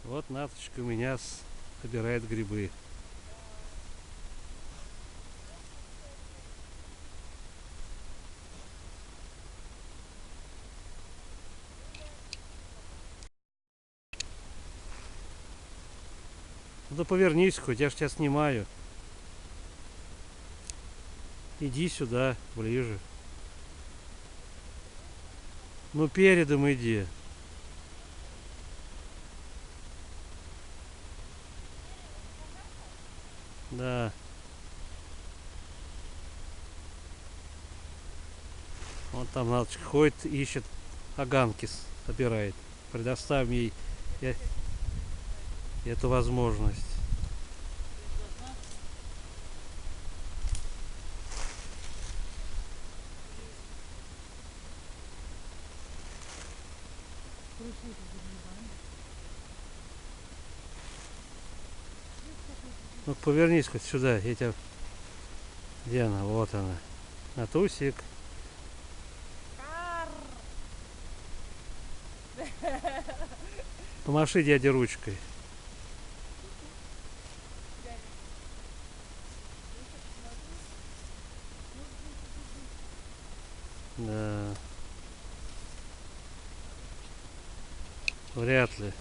Вот Наточка у меня собирает грибы. Ну да повернись хоть, я ж тебя снимаю. Иди сюда, ближе. Ну передом иди. Да. Вот там Наточка ходит, ищет, оганки собирает. Предоставим ей эту возможность. Ну повернись хоть сюда, я тебя... Где она? Вот она. Натусик. Помаши дяде ручкой. Да. Вряд ли.